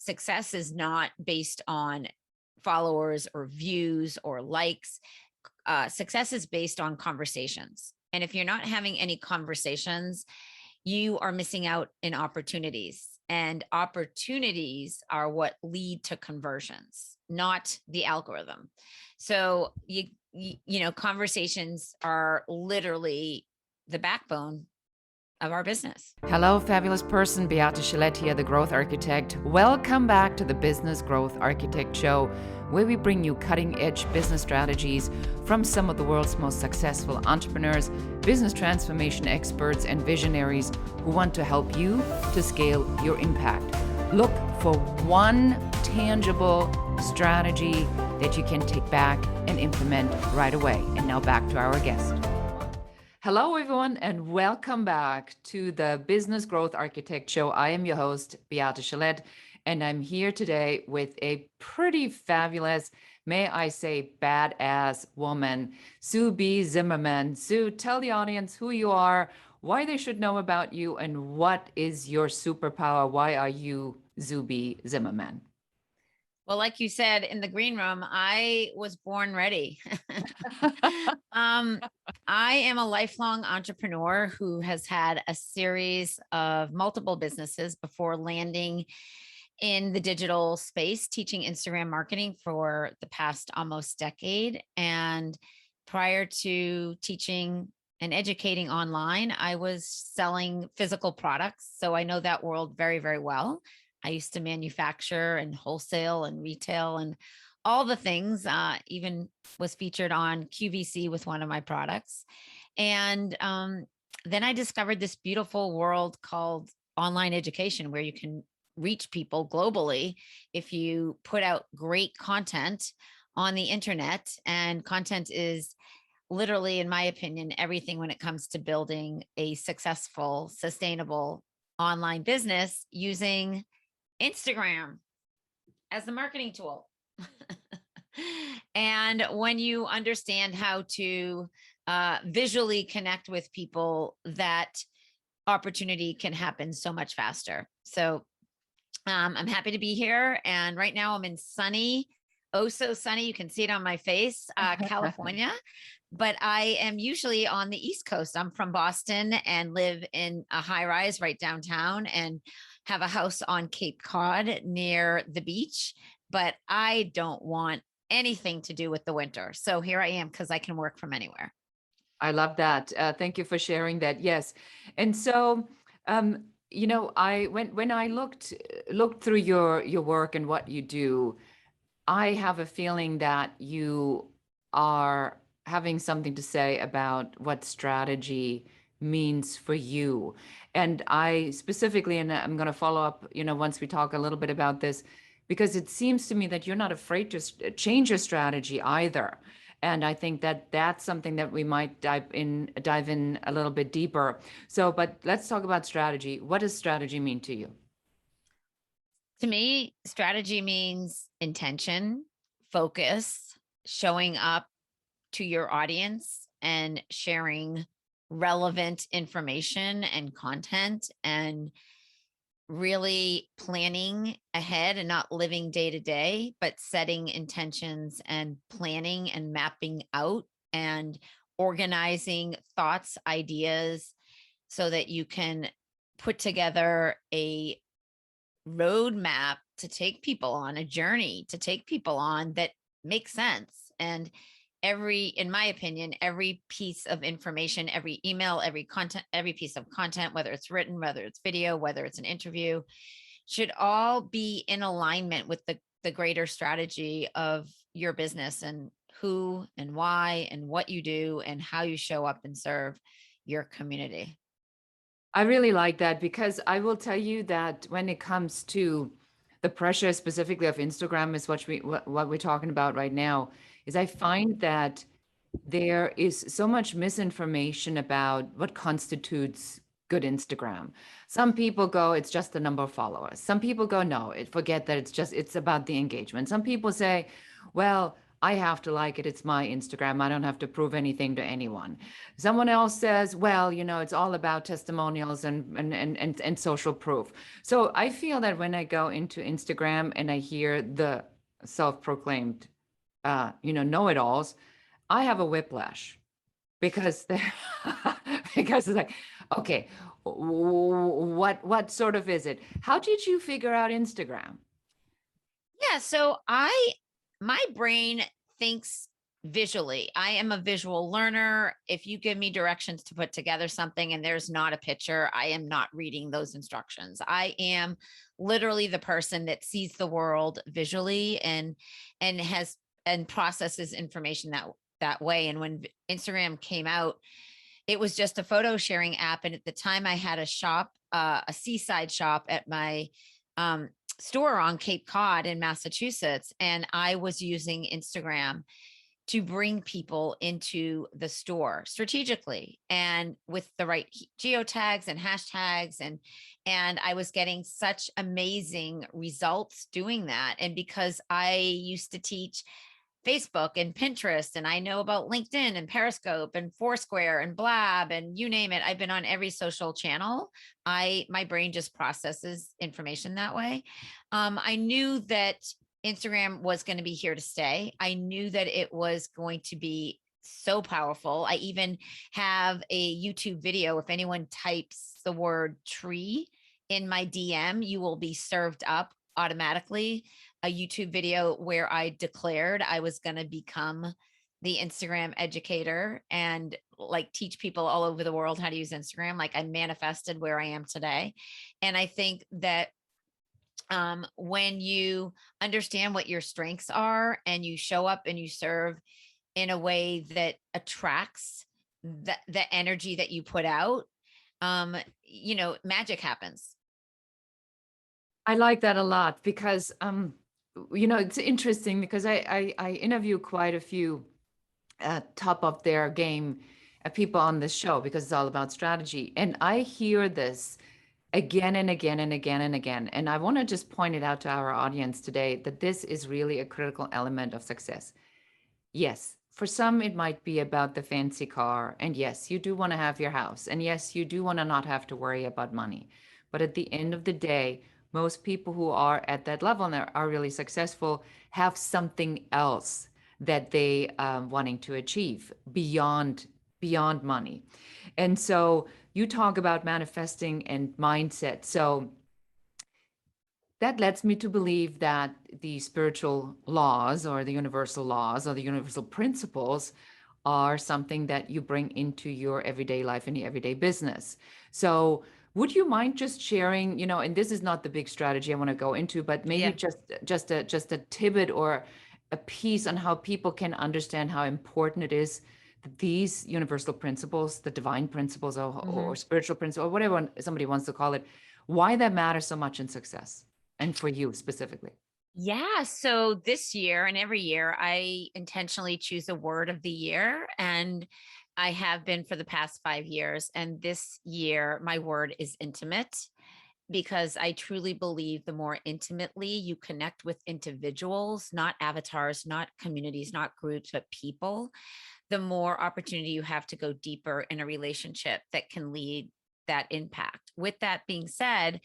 success is not based on followers or views or likes. Success is based on conversations. And if you're not having any conversations, you are missing out in opportunities. And opportunities are what lead to conversions, not the algorithm. So conversations are literally the backbone of our business. Hello, fabulous person. Beate Chelette here, the Growth Architect. Welcome back to the Business Growth Architect Show, where we bring you cutting-edge business strategies from some of the world's most successful entrepreneurs, business transformation experts, and visionaries who want to help you to scale your impact. Look for one tangible strategy that you can take back and implement right away. And now back to our guest. Hello, everyone, and welcome back to the Business Growth Architect Show. I am your host, Beate Chelette, and I'm here today with a pretty fabulous, may I say, badass woman, Sue B. Zimmerman. Sue, tell the audience who you are, why they should know about you, and what is your superpower? Why are you Sue B. Zimmerman? Well, like you said, in the green room, I was born ready. I am a lifelong entrepreneur who has had a series of multiple businesses before landing in the digital space, teaching Instagram marketing for the past almost decade. And prior to teaching and educating online, I was selling physical products. So I know that world very, very well. I used to manufacture and wholesale and retail and all the things, even was featured on QVC with one of my products. And then I discovered this beautiful world called online education, where you can reach people globally if you put out great content on the internet. And content is literally, in my opinion, everything when it comes to building a successful, sustainable online business using Instagram as the marketing tool. And when you understand how to visually connect with people, that opportunity can happen so much faster. So I'm happy to be here. And right now I'm in sunny, oh so sunny, you can see it on my face, California. But I am usually on the East Coast. I'm from Boston and live in a high rise right downtown and have a house on Cape Cod near the beach. But I don't want anything to do with the winter. So here I am because I can work from anywhere. I love that. Thank you for sharing that. Yes. And so, when I looked through your work and what you do, I have a feeling that you are having something to say about what strategy means for you. And I specifically, and I'm going to follow up, once we talk a little bit about this, because it seems to me that you're not afraid to change your strategy either. And I think that that's something that we might dive in a little bit deeper. So, but let's talk about strategy. What does strategy mean to you? To me, strategy means intention, focus, showing up to your audience and sharing relevant information and content, and really planning ahead and not living day to day, but setting intentions and planning and mapping out and organizing thoughts, ideas, so that you can put together a roadmap to take people on a journey, to take people on that makes sense. And in my opinion, every piece of information, every email, every content, every piece of content, whether it's written, whether it's video, whether it's an interview, should all be in alignment with the greater strategy of your business and who and why and what you do and how you show up and serve your community. I really like that, because I will tell you that when it comes to the pressure specifically of Instagram, is what we're talking about right now, is I find that there is so much misinformation about what constitutes good Instagram. Some people go, it's just the number of followers. Some people go, no, forget that, it's about the engagement. Some people say, well, I have to like it. It's my Instagram. I don't have to prove anything to anyone. Someone else says, well, it's all about testimonials and social proof. So I feel that when I go into Instagram and I hear the self-proclaimed, know-it-alls, I have a whiplash because they're because it's like, okay, what sort of is it? How did you figure out Instagram? Yeah. So my brain thinks visually. I am a visual learner. If you give me directions to put together something and there's not a picture, I am not reading those instructions. I am literally the person that sees the world visually and has and processes information that way. And when Instagram came out, it was just a photo sharing app. And at the time, I had a shop, a seaside shop at my store on Cape Cod in Massachusetts. And I was using Instagram to bring people into the store strategically and with the right geotags and hashtags, and I was getting such amazing results doing that. And because I used to teach Facebook and Pinterest, and I know about LinkedIn and Periscope and Foursquare and Blab and you name it. I've been on every social channel. My brain just processes information that way. I knew that Instagram was going to be here to stay. I knew that it was going to be so powerful. I even have a YouTube video. If anyone types the word tree in my DM, you will be served up automatically a YouTube video where I declared I was going to become the Instagram educator and like teach people all over the world how to use Instagram. Like I manifested where I am today. And I think that when you understand what your strengths are and you show up and you serve in a way that attracts the energy that you put out, magic happens. I like that a lot because it's interesting because I interview quite a few top of their game people on this show because it's all about strategy. And I hear this again and again and again and again. And I want to just point it out to our audience today that this is really a critical element of success. Yes, for some, it might be about the fancy car. And yes, you do want to have your house. And yes, you do want to not have to worry about money. But at the end of the day, most people who are at that level and are really successful have something else that they wanting to achieve beyond money. And so you talk about manifesting and mindset. So that lets me to believe that the spiritual laws or the universal laws or the universal principles are something that you bring into your everyday life and your everyday business. So would you mind just sharing, and this is not the big strategy I want to go into, but maybe Yeah. just a tidbit or a piece on how people can understand how important it is that these universal principles, the divine principles or Mhm. spiritual principle, or whatever somebody wants to call it, why that matters so much in success and for you specifically. Yeah. So this year and every year, I intentionally choose a word of the year. And I have been for the past 5 years. And this year, my word is intimate because I truly believe the more intimately you connect with individuals, not avatars, not communities, not groups, but people, the more opportunity you have to go deeper in a relationship that can lead that impact. With that being said,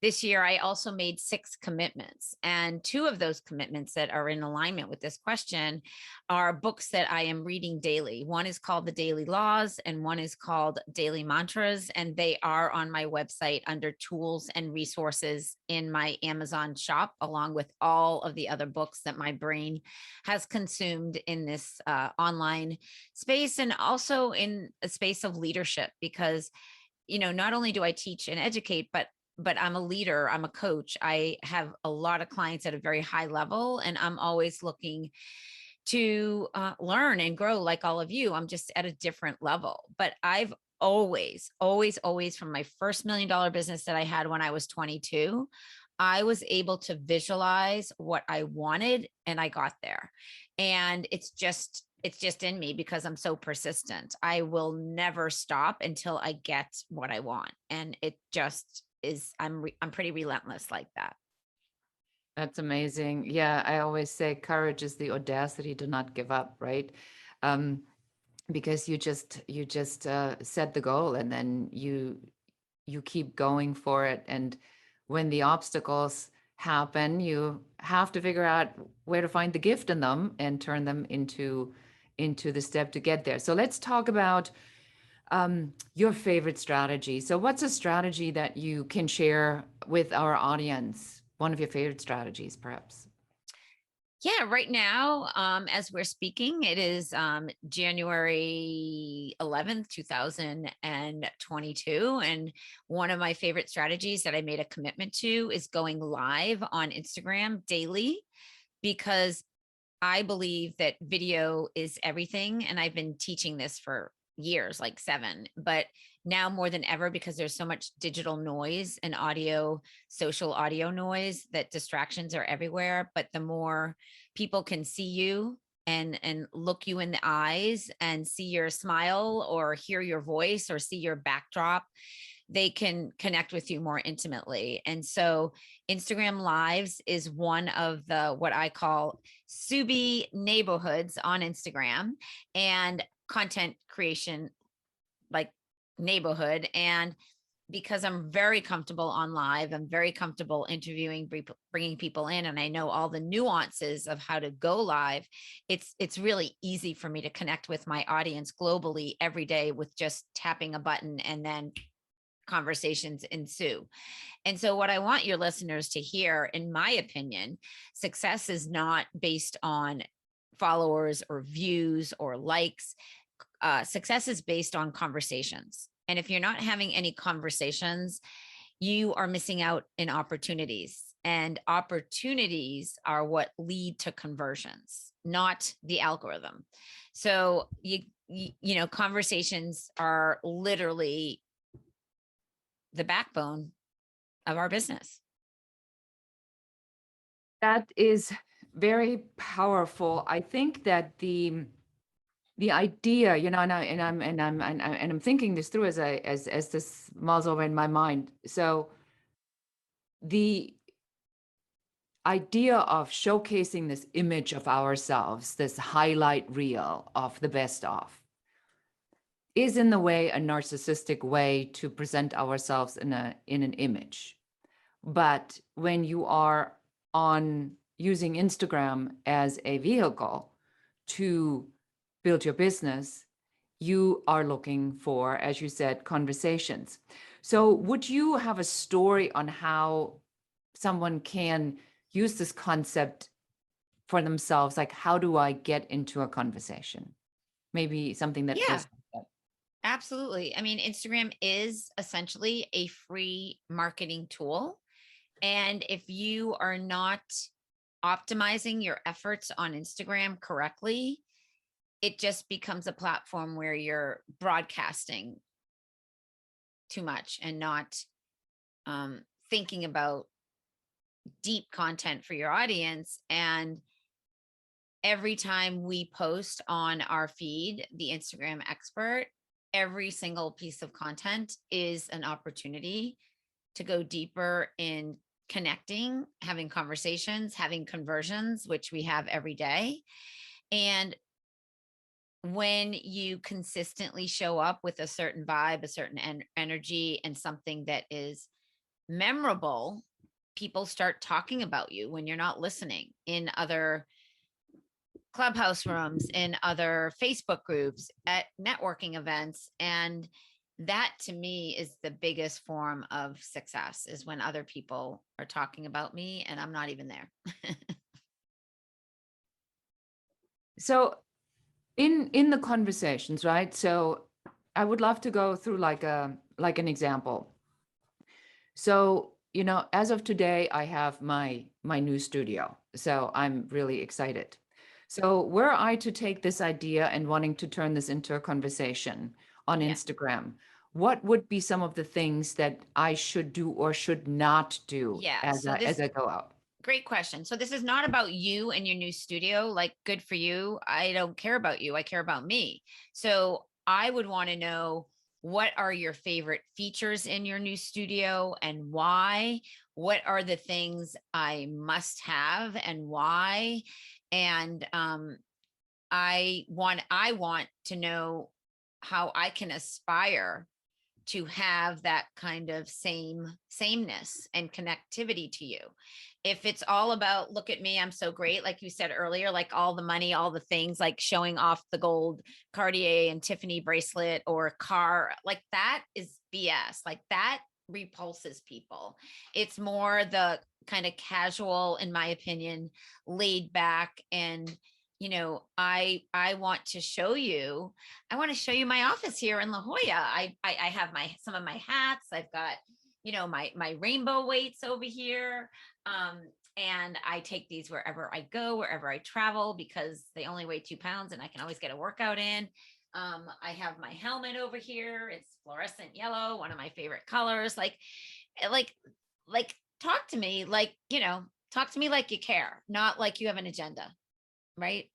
this year, I also made 6 commitments. And 2 of those commitments that are in alignment with this question are books that I am reading daily. One is called The Daily Laws, and one is called Daily Mantras. And they are on my website under tools and resources in my Amazon shop, along with all of the other books that my brain has consumed in this online space and also in a space of leadership. Because not only do I teach and educate, but I'm a leader, I'm a coach. I have a lot of clients at a very high level, and I'm always looking to learn and grow like all of you. I'm just at a different level. But I've always, always, always, from my first $1 million business that I had when I was 22, I was able to visualize what I wanted and I got there. And it's just in me because I'm so persistent. I will never stop until I get what I want. And it just is I'm pretty relentless like that. That's amazing. Yeah, I always say courage is the audacity to not give up, right? Um, because you just set the goal, and then you keep going for it. And when the obstacles happen, you have to figure out where to find the gift in them and turn them into the step to get there. So let's talk about your favorite strategy. So what's a strategy that you can share with our audience? One of your favorite strategies, perhaps. Yeah, right now, as we're speaking, it is January 11th, 2022. And one of my favorite strategies that I made a commitment to is going live on Instagram daily, because I believe that video is everything. And I've been teaching this for years, like 7, but now more than ever, because there's so much digital noise and audio, social audio noise, that distractions are everywhere. But the more people can see you and look you in the eyes and see your smile or hear your voice or see your backdrop, they can connect with you more intimately. And so Instagram Lives is one of the what I call Subi neighborhoods on Instagram, and content creation like neighborhood. And because I'm very comfortable on live, I'm very comfortable interviewing, bringing people in, and I know all the nuances of how to go live. It's really easy for me to connect with my audience globally every day with just tapping a button, and then conversations ensue. And so, what I want your listeners to hear, in my opinion, success is not based on followers or views or likes. Success is based on conversations. And if you're not having any conversations, you are missing out in opportunities. And opportunities are what lead to conversions, not the algorithm. So conversations are literally the backbone of our business. That is very powerful. I think that the idea, and I'm thinking this through as this mulls over in my mind. So the idea of showcasing this image of ourselves, this highlight reel of the best of, is in the way a narcissistic way to present ourselves in an image. But when you are on using Instagram as a vehicle to build your business, you are looking for, as you said, conversations. So would you have a story on how someone can use this concept for themselves? Like, how do I get into a conversation? Maybe something that Yeah, goes like that. absolutely. I mean, Instagram is essentially a free marketing tool. And if you are not optimizing your efforts on Instagram correctly, it just becomes a platform where you're broadcasting too much and not thinking about deep content for your audience. And every time we post on our feed, the Instagram expert, every single piece of content is an opportunity to go deeper in connecting, having conversations, having conversions, which we have every day. And when you consistently show up with a certain vibe, a certain energy, and something that is memorable, people start talking about you when you're not listening in other clubhouse rooms, in other Facebook groups, at networking events. And that to me is the biggest form of success, is when other people are talking about me and I'm not even there. So in the conversations, right? So I would love to go through like an example. So, as of today, I have my new studio. So I'm really excited. So were I to take this idea and wanting to turn this into a conversation on Yeah. Instagram, what would be some of the things that I should do or should not do Yeah. as So I this as I go out? Great question. So this is not about you and your new studio. Like, good for you. I don't care about you. I care about me. So I would want to know, what are your favorite features in your new studio and why? what are the things I must have and why. And I want to know how I can aspire to have that kind of sameness and connectivity to you. If it's all about, look at me, I'm so great, like you said earlier, like all the money, all the things, like showing off the gold Cartier and Tiffany bracelet or car, like that is BS. Like that repulses people. It's more the kind of casual, in my opinion, laid back. And I want to show you, my office here in La Jolla. I have some of my hats. I've got, my rainbow weights over here. And I take these wherever I go, wherever I travel, because they only weigh 2 pounds and I can always get a workout in. I have my helmet over here. It's fluorescent yellow, one of my favorite colors. Like, talk to me talk to me like you care, not like you have an agenda. Right.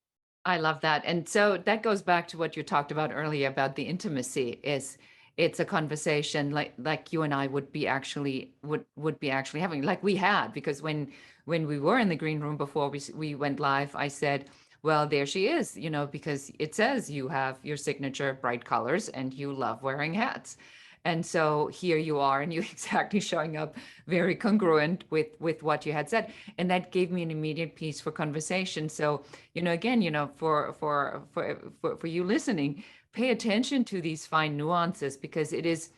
I love that. And so that goes back to what you talked about earlier about the intimacy. Is it's a conversation like you and I would be actually having, like we had, because when we were in the green room before we went live, I said, well, there she is, because it says you have your signature bright colors and you love wearing hats. And so here you are, and you're exactly showing up very congruent with what you had said. And that gave me an immediate piece for conversation. So, again, for you listening, pay attention to these fine nuances, because it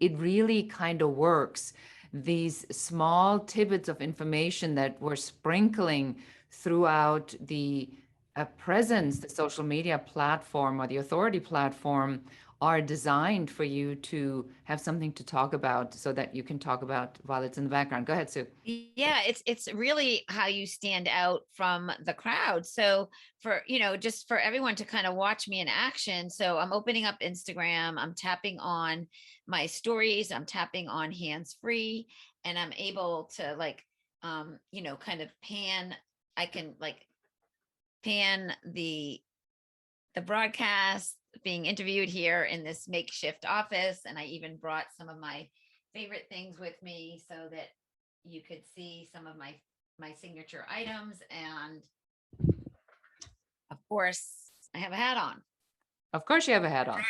really kind of works. These small tidbits of information that we're sprinkling throughout the presence, the social media platform or the authority platform, are designed for you to have something to talk about, so that you can talk about while it's in the background. Go ahead, Sue. Yeah, it's really how you stand out from the crowd. So for, just for everyone to kind of watch me in action. So I'm opening up Instagram, I'm tapping on my stories, I'm tapping on hands free, and I'm able to kind of pan. I can like pan the broadcast being interviewed here in this makeshift office. And I even brought some of my favorite things with me so that you could see some of my signature items. And of course, I have a hat on. Of course you have a hat on.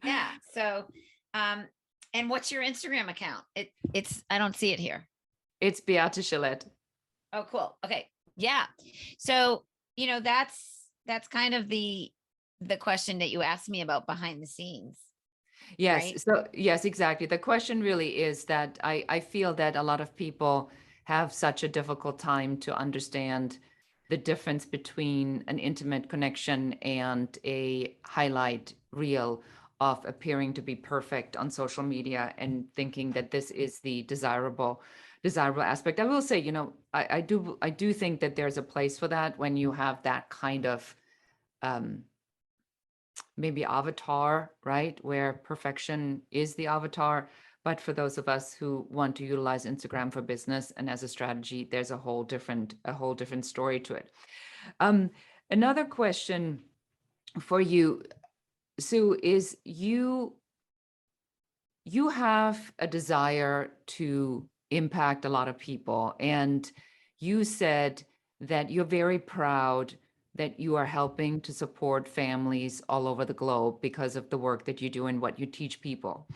Yeah. So, and what's your Instagram account? It's I don't see it here. It's Beate Chelette. Oh, cool. Okay. Yeah. So, that's kind of the question that you asked me about behind the scenes. Yes. Right. So yes, exactly. The question really is that I feel that a lot of people have such a difficult time to understand the difference between an intimate connection and a highlight reel of appearing to be perfect on social media and thinking that this is the desirable aspect. I will say, I do think that there's a place for that when you have that kind of maybe avatar, right? Where perfection is the avatar. But for those of us who want to utilize Instagram for business and as a strategy, there's a whole different story to it. Another question for you, Sue, is you have a desire to impact a lot of people. And you said that you're very proud that you are helping to support families all over the globe because of the work that you do and what you teach people.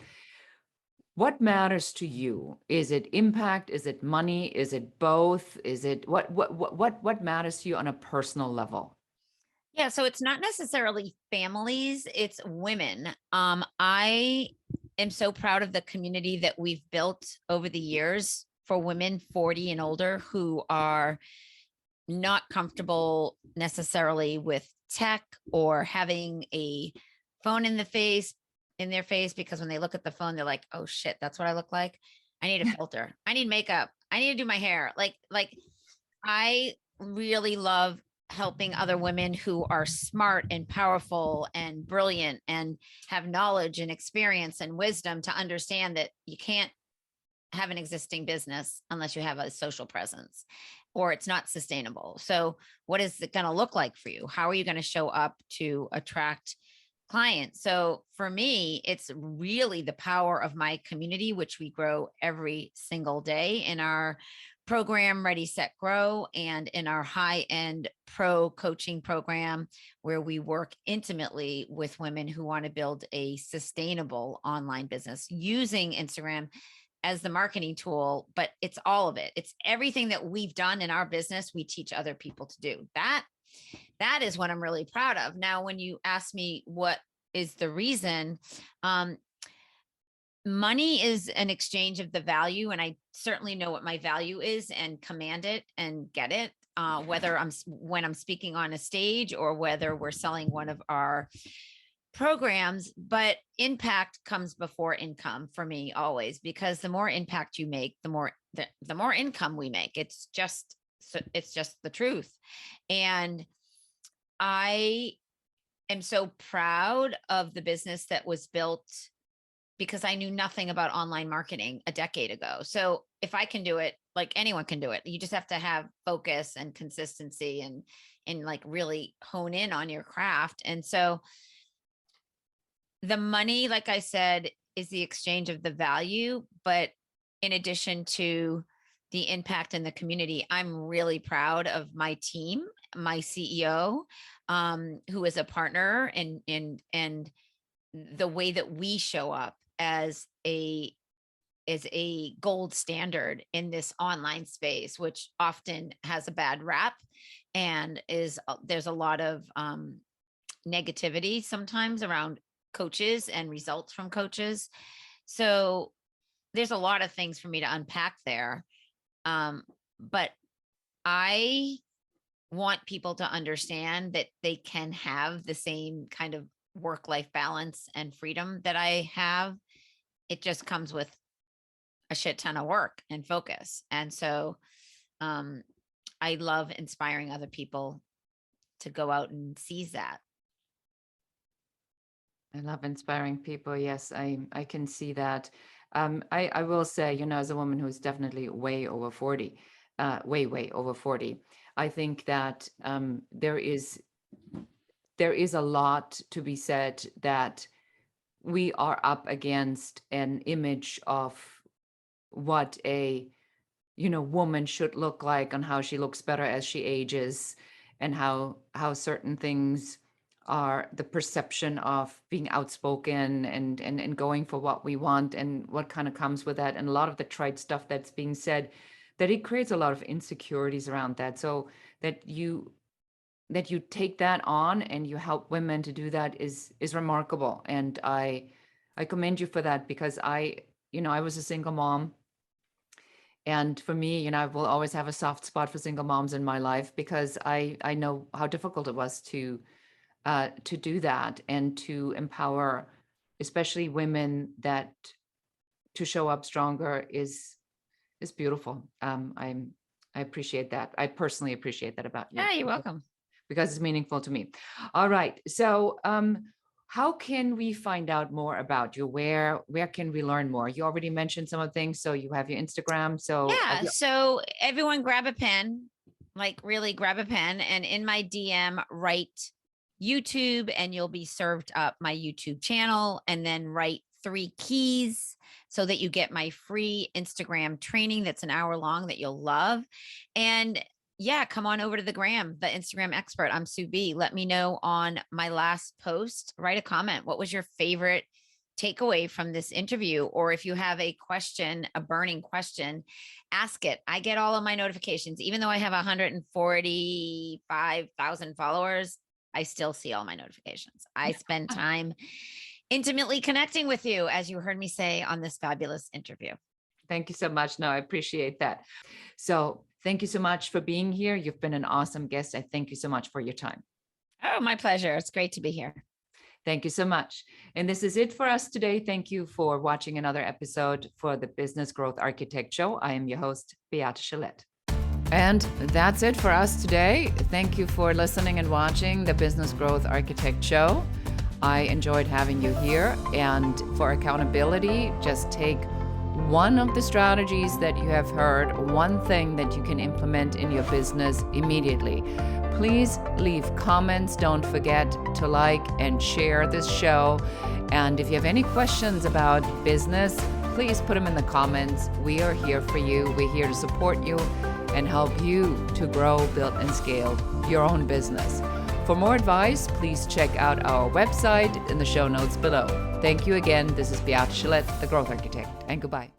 What matters to you? Is it impact? Is it money? Is it both? Is it what matters to you on a personal level? Yeah, so it's not necessarily families, it's women. I am so proud of the community that we've built over the years for women 40 and older who are not comfortable necessarily with tech or having a phone in their face, because when they look at the phone, they're like, oh shit, that's what I look like. I need a filter. I need makeup. I need to do my hair. Like I really love helping other women who are smart and powerful and brilliant and have knowledge and experience and wisdom to understand that you can't have an existing business unless you have a social presence, or it's not sustainable. So what is it going to look like for you? How are you going to show up to attract clients. So for me, it's really the power of my community, which we grow every single day in our program, Ready, Set, Grow, and in our high end pro coaching program, where we work intimately with women who want to build a sustainable online business using Instagram as the marketing tool. But it's all of it. It's everything that we've done in our business, we teach other people to do. That is what I'm really proud of. Now, when you ask me what is the reason, money is an exchange of the value, and I certainly know what my value is and command it and get it. Whether when I'm speaking on a stage or whether we're selling one of our programs, but impact comes before income for me always, because the more impact you make, the more income we make. It's just the truth. And I am so proud of the business that was built because I knew nothing about online marketing a decade ago. So if I can do it, like anyone can do it. You just have to have focus and consistency and like really hone in on your craft. And so the money, like I said, is the exchange of the value. But in addition to the impact in the community, I'm really proud of my team, my CEO, who is a partner, and the way that we show up as a gold standard in this online space, which often has a bad rap and there's a lot of negativity sometimes around coaches and results from coaches. So there's a lot of things for me to unpack there. But I want people to understand that they can have the same kind of work-life balance and freedom that I have. It just comes with a shit ton of work and focus. And so I love inspiring other people to go out and seize that. I love inspiring people. Yes, I can see that. I will say, as a woman who's definitely way over 40, way over 40, I think that there is a lot to be said that we are up against an image of what a woman should look like and how she looks better as she ages, and how certain things are the perception of being outspoken and going for what we want and what kind of comes with that, and a lot of the trite stuff that's being said, that it creates a lot of insecurities around that. So that you take that on and you help women to do that is remarkable. And I commend you for that, because I was a single mom. And for me, I will always have a soft spot for single moms in my life, because I know how difficult it was to do that and to empower, especially women, that to show up stronger is beautiful. I appreciate that. I personally appreciate that about you. Yeah, you're welcome. Because it's meaningful to me. All right. So how can we find out more about you? Where can we learn more? You already mentioned some of the things. So you have your Instagram. So yeah. So everyone grab a pen, like really grab a pen, and in my DM, write YouTube, and you'll be served up my YouTube channel, and then write 3 keys so that you get my free Instagram training that's an hour long that you'll love. And yeah, come on over to the gram, the Instagram expert. I'm Sue B. Let me know on my last post, write a comment. What was your favorite takeaway from this interview? Or if you have a question, a burning question, ask it. I get all of my notifications. Even though I have 145,000 followers, I still see all my notifications. I spend time intimately connecting with you, as you heard me say on this fabulous interview. Thank you so much. No, I appreciate that. So thank you so much for being here. You've been an awesome guest. I thank you so much for your time. Oh, my pleasure. It's great to be here. Thank you so much. And this is it for us today. Thank you for watching another episode for the Business Growth Architect Show. I am your host, Beate Chelette. And that's it for us today. Thank you for listening and watching the Business Growth Architect Show. I enjoyed having you here. And for accountability, just take one of the strategies that you have heard, one thing that you can implement in your business immediately. Please leave comments. Don't forget to like and share this show. And if you have any questions about business, please put them in the comments. We are here for you. We're here to support you and help you to grow, build, and scale your own business. For more advice, please check out our website in the show notes below. Thank you again. This is Beate Chelette, the Growth Architect, and goodbye.